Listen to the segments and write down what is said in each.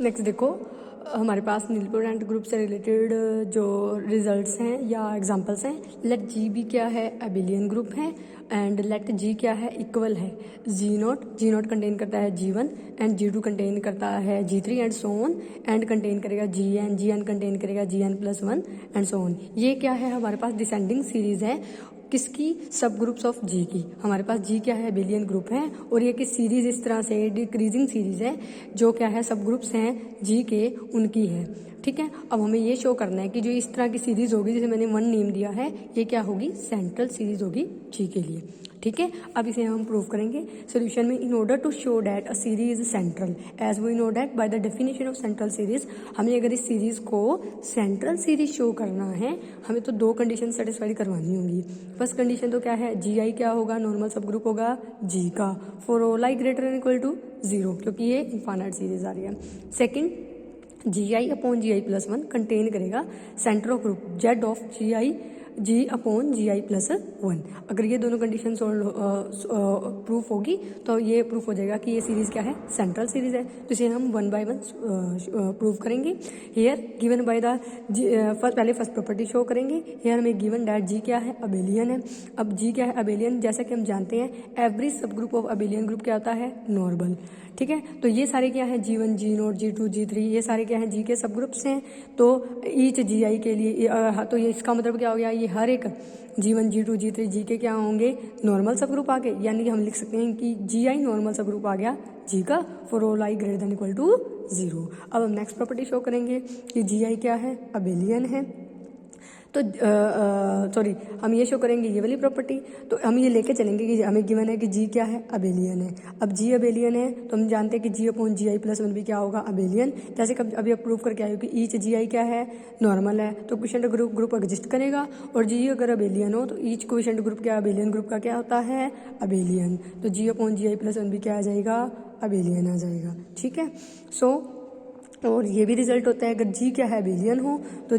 Next देखो, हमारे पास नीलपुर group से रिलेटेड जो रिजल्ट्स हैं या एग्जांपल्स हैं। लेट जी भी क्या है, अबिलियन ग्रुप है। एंड लेट जी क्या है, इक्वल है जी नॉट कंटेन करता है G1 एंड G2 कंटेन करता है G3 and so on, and contain करेगा Gn कंटेन करेगा Gn+1 एंड सो ऑन। ये क्या है, हमारे पास डिसेंडिंग सीरीज है किसकी, सब ग्रुप्स ऑफ जी की। हमारे पास जी क्या है, अबिलियन ग्रुप है, और ये कि सीरीज इस तरह से डिक्रीजिंग सीरीज है जो क्या है, सब ग्रुप्स हैं जी के उनकी है। ठीक है, अब हमें ये शो करना है कि जो इस तरह की सीरीज होगी, जैसे मैंने 1 नेम दिया है, ये क्या होगी, सेंट्रल सीरीज होगी जी के लिए। ठीक है, अब इसे हम प्रूव करेंगे सोल्यूशन में। In order to show that a series is central as we know that by the definition of central series, हमें अगर इस सीरीज को सेंट्रल सीरीज शो करना है, हमें तो 2 कंडीशन सेटिस्फाइड करवानी होंगी। फर्स्ट कंडीशन तो क्या है, जी आई क्या होगा, नॉर्मल सब ग्रुप होगा जी का, for all i greater than equal to 0, क्योंकि ये इनफाइनाइट सीरीज आ रही है। सेकेंड, Gi/Gi+1 कंटेन करेगा centre of group Z of Gi/Gi+1। अगर ये दोनों कंडीशन प्रूफ होगी तो ये प्रूफ हो जाएगा कि ये सीरीज क्या है, सेंट्रल सीरीज है। तो इसे हम 1 बाय 1 प्रूव करेंगे। हेयर गिवन बाय द पहले फर्स्ट प्रॉपर्टी शो करेंगे। हेयर हमें गिवन डैट जी क्या है, अबेलियन है। अब जी क्या है, अबेलियन, जैसा कि हम जानते हैं एवरी सब ग्रुप ऑफ अबेलियन ग्रुप क्या होता है, नॉर्मल। ठीक है, तो ये सारे क्या है, G1 G0 G2 G3, ये सारे क्या है, जी के सब ग्रुप्स हैं। तो ईच GI के लिए तो ये इसका मतलब क्या हो गया, ये हर एक G1 G2 G3 जी के क्या होंगे, नॉर्मल सब ग्रुप आ गए। यानी कि हम लिख सकते हैं कि GI नॉर्मल सब ग्रुप आ गया जी का, for all i greater than equal to 0। अब हम नेक्स्ट प्रॉपर्टी शो करेंगे कि GI क्या है, अबेलियन है। तो सॉरी, हम ये शो करेंगे ये वाली प्रॉपर्टी। तो हम ये लेके चलेंगे कि हमें गिवन है कि जी क्या है, अबेलियन है। अब जी अबेलियन है तो हम जानते हैं कि G/Gi+1 भी क्या होगा, अबेलियन। जैसे कब अभी आप प्रूव करके आए हो कि ईच GI क्या है, नॉर्मल है, तो क्वेश्चन ग्रुप एग्जिस्ट करेगा। और जी अगर अबेलियन हो तो ईच क्वेश्चन ग्रुप क्या, अबेलियन ग्रुप का क्या होता है, अबेलियन। तो G/Gi+1 भी क्या आ जाएगा, अबेलियन आ जाएगा। ठीक है, और ये भी रिजल्ट होता है, अगर जी क्या है, अबेलियन हो तो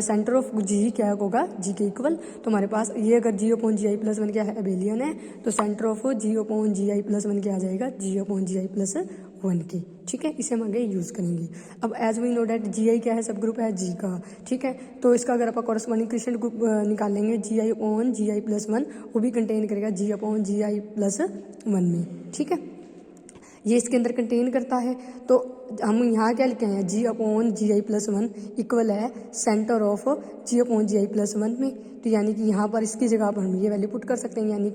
सेंटर ऑफ जी क्या होगा, जी के इक्वल। तो हमारे पास ये अगर G/Gi+1 क्या है, अबेलियन है, तो सेंटर ऑफ G/Gi+1 क्या आ जाएगा, G/Gi+1 के। ठीक है, इसे हम आगे यूज करेंगे। अब एज वी नो डैट जी आई क्या है, सब ग्रुप है जी का। ठीक है, तो इसका अगर आप कॉरस्पॉन्डिंग क्वेश्चन ग्रुप निकालेंगे Gi/Gi+1, वो भी कंटेन करेगा G/Gi+1 में। ठीक है, ये इसके अंदर कंटेन करता है। तो हम यहाँ क्या लिखे हैं, G/Gi+1 इक्वल है सेंटर ऑफ G/Gi+1 में। तो यानी कि यहाँ पर इसकी जगह पर हम ये वैल्यू पुट कर सकते हैं, यानी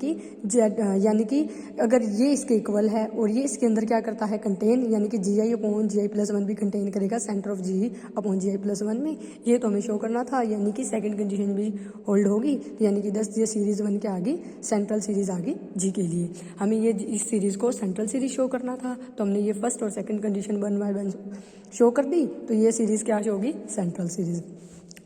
कि अगर ये इसके इक्वल है और ये इसके अंदर क्या करता है, कंटेन, यानी कि Gi/Gi+1 भी कंटेन करेगा सेंटर ऑफ G/Gi+1 में। ये तो हमें शो करना था, यानी कि सेकंड कंडीशन भी होल्ड होगी। यानी कि 10 ये सीरीज बन के आ गई, सेंट्रल सीरीज आ गई जी के लिए। हमें ये इस सीरीज को सेंट्रल सीरीज शो करना था, तो हमने ये फर्स्ट और सेकंड कंडीशन 1 बाय 1 शो कर दी। तो ये सीरीज क्या होगी, सेंट्रल सीरीज।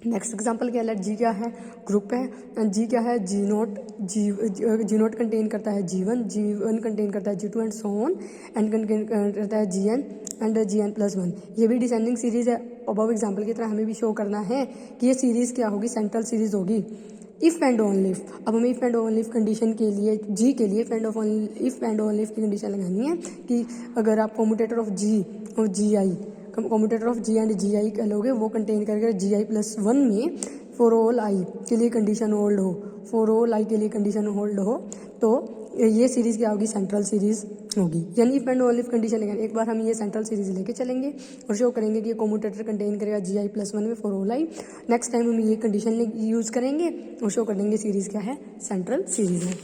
नेक्स्ट एग्जांपल क्या है, जी क्या है, ग्रुप है, जी क्या है, G0 कंटेन करता है G1 कंटेन करता है G2 and so on, and contain करता है Gn एंड Gn+1। ये भी डिसेंडिंग सीरीज है। अबव एग्जांपल की तरह हमें भी शो करना है कि ये सीरीज क्या होगी, सेंट्रल सीरीज होगी। इफ़ एंड ओनली इफ, अब हमें if and only if condition के लिए जी के लिए इफ़ एंड ओनली इफ की कंडीशन लगानी है कि अगर आप कॉम्यूटेटर ऑफ जी और जी आई, commutator of G and G आई कर लोगे, वो कंटेन करके Gi+1 में फॉर ऑल आई के लिए कंडीशन होल्ड हो, फॉर ऑल आई के लिए कंडीशन होल्ड हो, तो ये सीरीज क्या होगी, सेंट्रल सीरीज होगी। यानी if and only if condition लेंगे, एक बार हम ये सेंट्रल सीरीज लेके चलेंगे और शो करेंगे कि ये कॉम्यूटेटर कंटेन करेगा Gi+1 में for all I. Next time हम ये कंडीशन यूज करेंगे और शो कर देंगे सीरीज क्या है, सेंट्रल सीरीज है।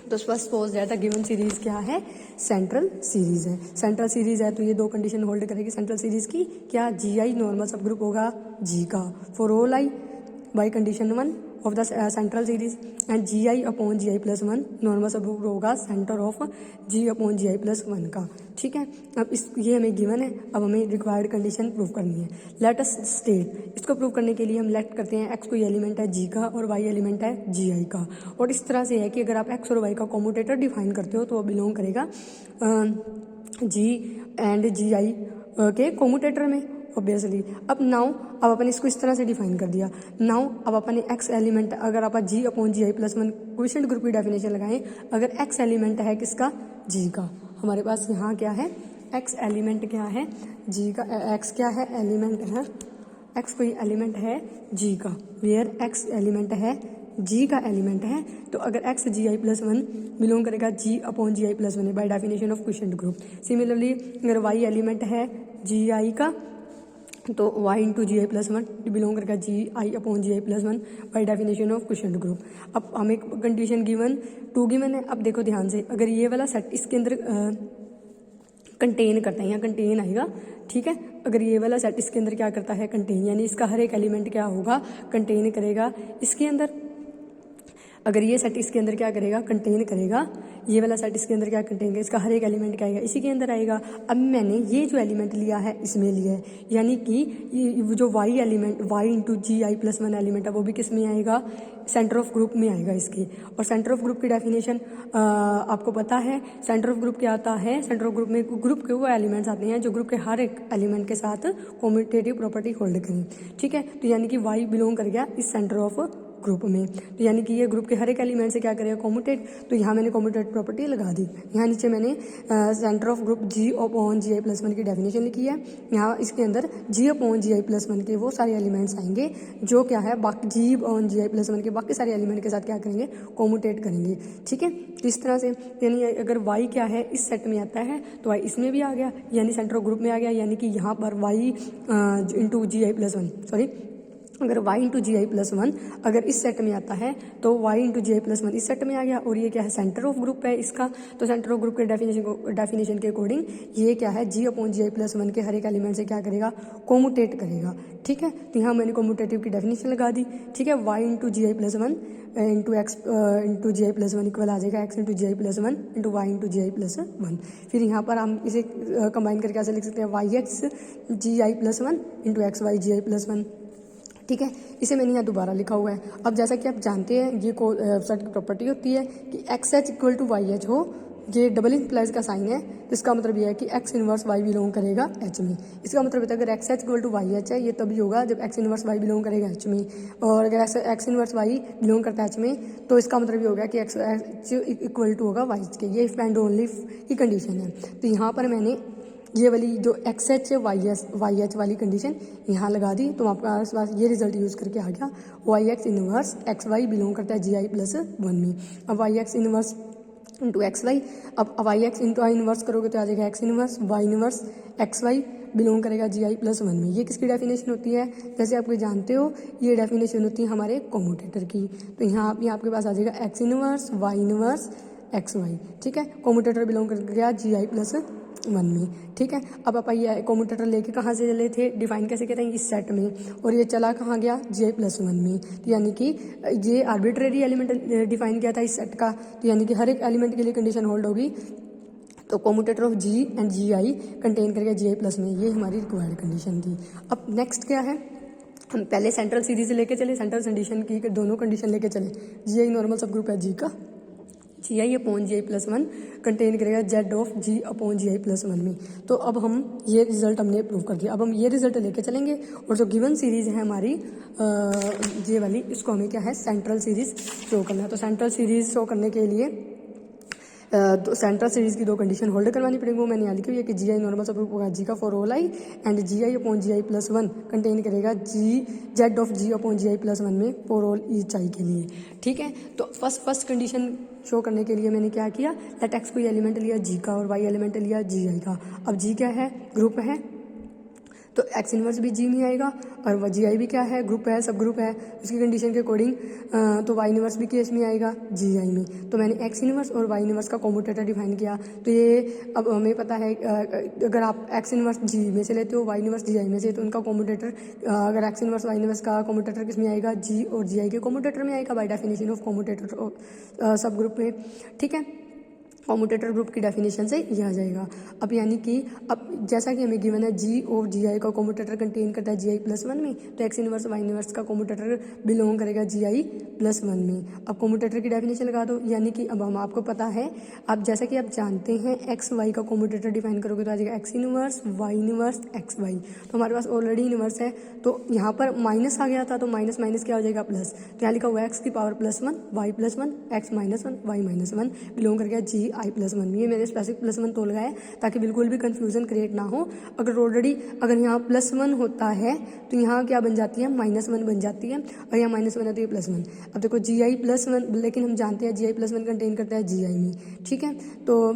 तो first suppose that the given series क्या है, सेंट्रल सीरीज है। सेंट्रल सीरीज है तो ये 2 कंडीशन होल्ड करेगी सेंट्रल सीरीज की, क्या, GI नॉर्मल सब ग्रुप होगा जी का, for all i by condition 1 of the central series, and Gi/Gi+1 normal subgroup होगा सेंटर ऑफ Gi/Gi+1 का। ठीक है, अब ये हमें गिवन है। अब हमें रिक्वायर्ड कंडीशन प्रूव करनी है। लेट अस स्टेट, इसको प्रूव करने के लिए हम लेट करते हैं x कोई एलिमेंट है जी का और y एलिमेंट है Gi का। और इस तरह से है कि अगर आप x और y का कॉम्यूटेटर डिफाइन करते हो तो वो बिलोंग करेगा जी एंड Gi के कॉम्यूटेटर में, ऑब्वियसली। अब अपन इसको इस तरह से डिफाइन कर दिया। नाउ अब अपन x एलिमेंट, अगर आप G/Gi+1 क्वोशिएंट ग्रुप की डेफिनेशन लगाएं, अगर x एलिमेंट है किसका, जी का, हमारे पास यहाँ क्या है, एक्स एलिमेंट क्या है जी का, एक्स क्या है एलिमेंट है, एक्स कोई एलिमेंट है जी का, वेयर एक्स एलिमेंट है जी का एलिमेंट है, तो अगर एक्स जी आई प्लस वन बिलोंग करेगा G upon G I plus one by definition of quotient group. Similarly अगर वाई एलिमेंट है जी आई का, तो y इंटू जी आई प्लस वन बिलोंग करेगा G I upon G I plus one by definition of quotient group. अब हमें condition given to given है। अब देखो ध्यान से, अगर ये वाला सेट इसके अंदर कंटेन करता है, यहाँ कंटेन आएगा, ठीक है। अगर ये वाला सेट इसके अंदर क्या करता है कंटेन, यानी इसका हर एक एलिमेंट क्या होगा कंटेन करेगा इसके अंदर। अगर ये सेट इसके अंदर क्या करेगा कंटेन करेगा, ये वाला सेट इसके अंदर क्या कंटेन करेगा, इसका हर एक एलिमेंट क्या आएगा इसी के अंदर आएगा। अब मैंने ये जो एलिमेंट लिया है इसमें लिया है, यानी कि ये जो Y element Y into G आई प्लस वन एलिमेंट है वो भी किस में आएगा, सेंटर ऑफ ग्रुप में आएगा इसके। और सेंटर ऑफ ग्रुप की डेफिनेशन आपको पता है, सेंटर ऑफ ग्रुप क्या आता है, सेंटर ऑफ ग्रुप में ग्रुप के वो एलिमेंट्स आते हैं जो ग्रुप के हर एक एलिमेंट के साथ कॉम्यूटेटिव प्रॉपर्टी होल्ड करें, ठीक है। तो यानी कि वाई बिलोंग कर गया इस सेंटर ऑफ ग्रुप में, तो यानी कि ये ग्रुप के हर एक एलिमेंट से क्या करेगा कॉम्यूटेट। तो यहाँ मैंने कॉम्यूटेट प्रॉपर्टी लगा दी। यहाँ नीचे मैंने centre of group G upon G I plus one की डेफिनेशन लिखी है। यहाँ इसके अंदर जी अपॉन जी आई प्लस वन के वो सारे एलिमेंट्स आएंगे जो क्या है बाकी जी अपॉन जी आई प्लस वन के बाकी सारे एलिमेंट के साथ क्या करेंगे कॉम्यूटेट करेंगे, ठीक है। तो इस तरह से यानी अगर वाई क्या है इस सेट में आता है तो वाई इसमें भी आ गया, यानी सेंटर ऑफ ग्रुप में आ गया, यानी कि यहाँ पर वाई इंटू जी आई प्लस वन सॉरी अगर y इंटू जी आई प्लस वन अगर इस सेट में आता है तो y इंटू जी आई प्लस वन इस सेट में आ गया। और ये क्या है सेंटर ऑफ ग्रुप है इसका, तो सेंटर ऑफ ग्रुप के डेफिनेशन के अकॉर्डिंग ये क्या है जी अपॉन जी आई प्लस वन के हर एक एलिमेंट से क्या करेगा कॉम्यूटेट करेगा, ठीक है। तो यहाँ मैंने कॉम्यूटेटिव की डेफिनेशन लगा दी, ठीक है। y इंटू जी आई plus one into X into G आई प्लस वन इक्वल आ जाएगा एक्स इंटू जी आई plus one into Y into G आई प्लस वन। फिर यहाँ पर हम इसे कंबाइन करके ऐसे लिख सकते हैं वाई एक्स जी आई plus one into X Y G आई प्लस वन, ठीक है। इसे मैंने यहाँ दोबारा लिखा हुआ है। अब जैसा कि आप जानते हैं ये सेट की प्रॉपर्टी होती है कि x h equal to y h हो, ये डबल इंप्लाइज का साइन है, तो इसका मतलब ये है कि एक्स इनवर्स वाई बिलोंग करेगा एच में। इसका मतलब होता है अगर x h equal to y h है ये तभी होगा जब एक्स इनवर्स वाई बिलोंग करेगा एच में, और अगर एक्स इनवर्स वाई बिलोंग करता है एच में तो इसका मतलब ये होगा कि एक्स एच इक्वल टू होगा वाई के। ये इफ एंड ओनली की कंडीशन है। तो यहाँ पर मैंने ये वाली जो एक्स एच है वाई एच वाली कंडीशन यहाँ लगा दी, तो आपके पास ये रिजल्ट यूज़ करके आ गया Y X inverse x Y belong करता है जी आई प्लस वन में। अब Y X inverse into X Y, अब Y X into I inverse करोगे तो आ जाएगा x inverse Y inverse x Y belong करेगा जी आई प्लस वन में। ये किसकी डेफिनेशन होती है, जैसे आप जानते हो ये डेफिनेशन होती है हमारे कॉम्यूटेटर की। तो यहाँ आपके पास आ जाएगा x inverse Y inverse x y, ठीक है। कॉम्यूटेटर बिलोंग कर गया जी आई प्लस वन में, ठीक है। अब आप आइए कॉम्यूटेटर लेके कहाँ से चले थे, डिफाइन कैसे कहते हैं इस सेट में, और ये चला कहाँ गया जी आई प्लस वन में। तो यानी कि ये आर्बिट्रेरी एलिमेंट डिफाइन किया था इस सेट का, तो यानी कि हर एक एलिमेंट के लिए कंडीशन होल्ड होगी, तो commutator of G and G i contain करेगा जी आई प्लस में। ये हमारी रिक्वायर्ड कंडीशन थी। अब नेक्स्ट क्या है, हम पहले सेंट्रल सीरीज लेके चले, सेंट्रल कंडीशन की दोनों कंडीशन लेके चले। जी आई नॉर्मल सब ग्रुप है जी का, जी आई अपॉन जी आई प्लस वन कंटेन करेगा Z of G upon G I plus one में। तो अब हम ये रिजल्ट हमने प्रूव कर दिया। अब हम ये रिजल्ट लेके चलेंगे और जो गिवन सीरीज है हमारी ये वाली, इसको हमें क्या है सेंट्रल सीरीज शो करना है। तो सेंट्रल सीरीज शो करने के लिए सेंट्रल सीरीज की दो कंडीशन होल्ड करवानी पड़ेगी। वो मैंने यहाँ लिखी हुई है कि जी आई नॉर्मल सब ग्रुप होगा जी का for all I, and G I upon G I plus one contain करेगा G Z of G upon G I plus one में फॉर ऑल ईच आई के लिए, ठीक है। तो फर्स्ट कंडीशन शो करने के लिए मैंने क्या किया, लेट एक्स कोई एलिमेंट लिया जी का और वाई एलिमेंट लिया जी आई का। अब जी क्या है ग्रुप है, तो एक्स इनवर्स भी जी में आएगा, और जी आई भी क्या है ग्रुप है सब ग्रुप है, उसकी कंडीशन के अकॉर्डिंग तो वाई इनवर्स भी केस में आएगा जी आई में। तो मैंने एक्स इनवर्स और वाई इनवर्स का कॉम्यूटेटर डिफाइन किया। तो ये अब हमें पता है अगर आप एक्स इनवर्स जी में से लेते हो वाई इनवर्स जी आई में से, तो उनका कॉम्यूटेटर अगर एक्स इनवर्स वाई इनवर्स का कॉम्यूटेटर किस में आएगा जी और जी आई के कॉम्यूटेटर में आएगा बाय डेफिनेशन ऑफ कॉम्यूटेटर सब ग्रुप में, ठीक है। कॉम्यूटेटर ग्रुप की डेफिनेशन से यह आ जाएगा। अब यानी कि अब जैसा कि हमें गिवन है जी और जी आई का कॉम्यूटेटर कंटेन करता है जी आई प्लस वन में, तो एक्स इनवर्स वाई इनवर्स का कॉम्यूटेटर बिलोंग करेगा जी आई प्लस वन में। अब कॉम्यूटेटर की डेफिनेशन लगा दो, यानी कि अब हम आपको पता है, अब जैसा कि आप जानते हैं एक्स वाई का कॉम्यूटेटर डिफाइन करोगे तो आ जाएगा x inverse Y inverse x y. तो हमारे पास ऑलरेडी इनवर्स है, तो यहाँ पर माइनस आ गया था, तो माइनस माइनस क्या हो जाएगा प्लस। तो यहाँ लिखा हुआ एक्स की power plus one y plus one x minus one y minus one belong कर गया जी i+1 में। ये मैंने स्पेसिफिक +1 तो लगाया है ताकि बिल्कुल भी कन्फ्यूज़न क्रिएट ना हो। अगर यहाँ +1 होता है तो यहाँ क्या बन जाती है, -1 बन जाती है, और यहाँ -1 है तो ये +1। अब देखो gi+1, लेकिन हम जानते हैं gi+1 कंटेन करता है gi में, ठीक है। तो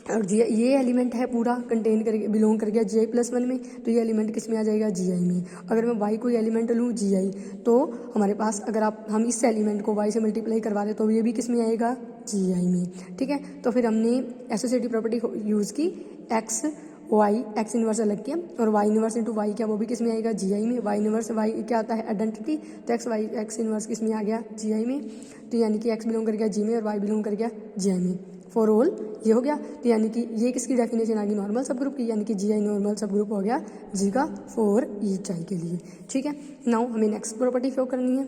और ये एलिमेंट है पूरा कंटेन करके बिलोंग कर गया gi+1 में, तो ये एलिमेंट किस में आ जाएगा, gi में। अगर मैं y कोई एलिमेंट लूँ gi, तो हमारे पास अगर हम इस एलिमेंट को y से मल्टीप्लाई करवा दें तो ये भी किस में आएगा, gi में, ठीक है। तो फिर हमने एसोसिएटिव प्रॉपर्टी यूज़ की, एक्स इनवर्स अलग किया, और y इनवर्स इंटू वाई क्या, वो भी किस में आएगा, gi में। y इनवर्स y क्या आता है, आइडेंटिटी, तो एक्स इनवर्स किस में आ गया, gi में। तो यानी कि x बिलोंग कर गया g में और y बिलोंग कर गया gi में। फॉर ऑल ये हो गया। तो यानी कि ये किसकी डेफिनेशन आ गई, नॉर्मल सब ग्रुप की, यानी कि जी आई नॉर्मल सब ग्रुप हो गया जी का फॉर ईच आई के लिए, ठीक है। नाउ हमें नेक्स्ट प्रॉपर्टी शो करनी है,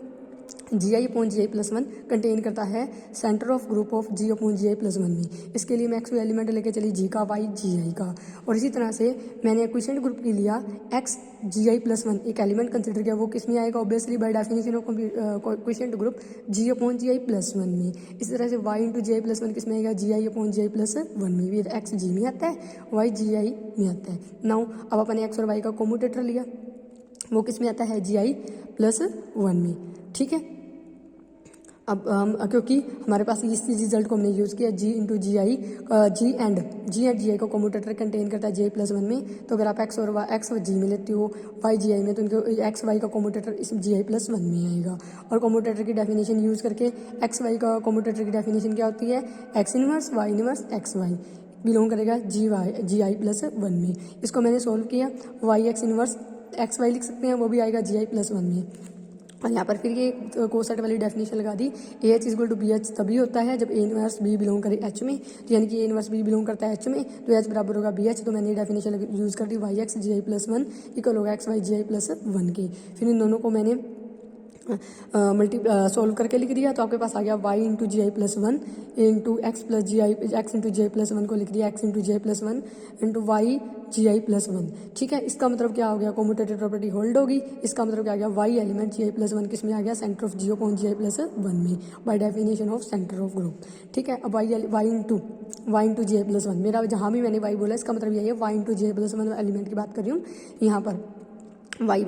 gi/gi+1 कंटेन करता है centre of group of g/gi+1 में। इसके लिए मैं एक्स एलिमेंट लेके चली जी का, वाई जी आई का, और इसी तरह से मैंने क्वेश्चन ग्रुप की लिया x/gi+1 एक एलिमेंट कंसिडर किया, वो किस में आएगा, obviously by definition of question group g/gi+1 में। इसी तरह से y/gi+1 किस में आएगा, gi/gi+1 में। भी x g में आता है, y gi में आता है। नाउ अब अपन x और y का कोम्यूटेटर लिया, वो किस में आता है, gi+1 में, ठीक है। अब हम क्योंकि हमारे पास इस रिजल्ट को हमने यूज़ किया g एंड जी आई को कोम्यूटेटर कंटेन करता है gi+1 में, तो अगर आप x और g में लेते हो y gi में, तो उनके x y का कोम्यूटेटर इस gi+1 में आएगा। और कोम्यूटेटर की डेफिनेशन यूज़ करके x y का कोम्यूटेटर की डेफिनेशन क्या होती है, x inverse y inverse x y belong करेगा gi+1 में। इसको मैंने सोल्व किया, y x inverse x y लिख सकते हैं, वो भी आएगा gi+1 में। और यहाँ पर फिर ये कोसेट वाली डेफिनेशन लगा दी, AH=BH तभी होता है जब A इनवर्स B बिलोंग करे H में, तो यानी कि A इनवर्स B बिलोंग करता है H में, तो H बराबर होगा BH। तो मैंने डेफिनेशन यूज़ कर दी, YX/gi+1 इक्वल होगा XY/gi+1 के। फिर इन दोनों को मैंने सोल्व करके लिख दिया, तो आपके पास आ गया y/gi+1 इंटू x/gi+1 को लिख दिया x/gi+1 इंटू y/gi+1, ठीक है। इसका मतलब क्या हो गया, कोम्यूटेटिव प्रॉपर्टी होल्ड होगी। इसका मतलब क्या आ गया, y एलिमेंट gi+1 किस में आ गया, सेंटर ऑफ g/gi+1 में, by definition of centre of group, ठीक है। अब y/gi+1 मेरा जहाँ भी मैंने y बोला इसका मतलब यही है, y/gi+1 एलिमेंट की बात कर रही हूँ। यहाँ पर y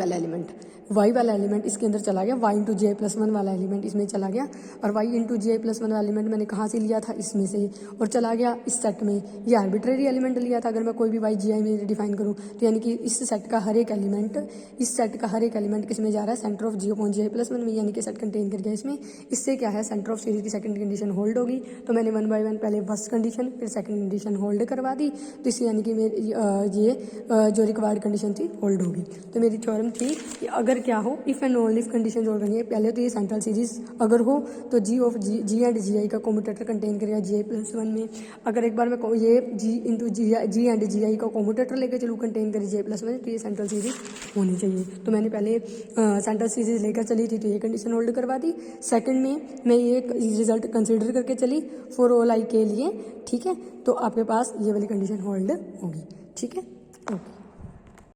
वाला एलिमेंट इसके अंदर चला गया, y/gi+1 वाला एलिमेंट इसमें चला गया, और y/gi+1 वाला एलिमेंट मैंने कहाँ से लिया था, इसमें से, और चला गया इस सेट में। ये आर्बिट्रेरी एलिमेंट लिया था, अगर मैं कोई भी y gi में डिफाइन करूँ, तो यानी कि इस सेट का हर एक एलिमेंट किस में जा रहा है, सेंटर ऑफ g/gi+1 में, यानी कि सेट कंटेन कर गया इसमें। इससे क्या है, सेंटर ऑफ सीरीज की सेकंड कंडीशन होल्ड होगी। तो मैंने 1 बाय 1 पहले फर्स्ट कंडीशन फिर सेकंड कंडीशन होल्ड करवा दी, तो इससे यानी कि मेरी ये जो रिक्वायर्ड कंडीशन थी होल्ड होगी। तो मेरी थ्योरम थी कि अगर क्या हो, if and only if condition जोड़ करनी है। पहले तो ये सेंट्रल सीरीज अगर हो तो जी एंड जी आई का कोम्यूटेटर कंटेन करेगा gi+1 में। अगर एक बार मैं ये जी एंड जी आई का कोम्यूटेटर लेकर चलूँ कंटेन करे gi+1 में, तो ये सेंट्रल सीरीज होनी चाहिए। तो मैंने पहले सेंट्रल सीरीज लेकर चली थी, तो ये कंडीशन होल्ड करवा दी। सेकंड में मैं ये रिजल्ट कंसिडर करके चली फॉर ऑल आई के लिए, ठीक है। तो आपके पास ये वाली कंडीशन होल्ड होगी, ठीक है, ओके।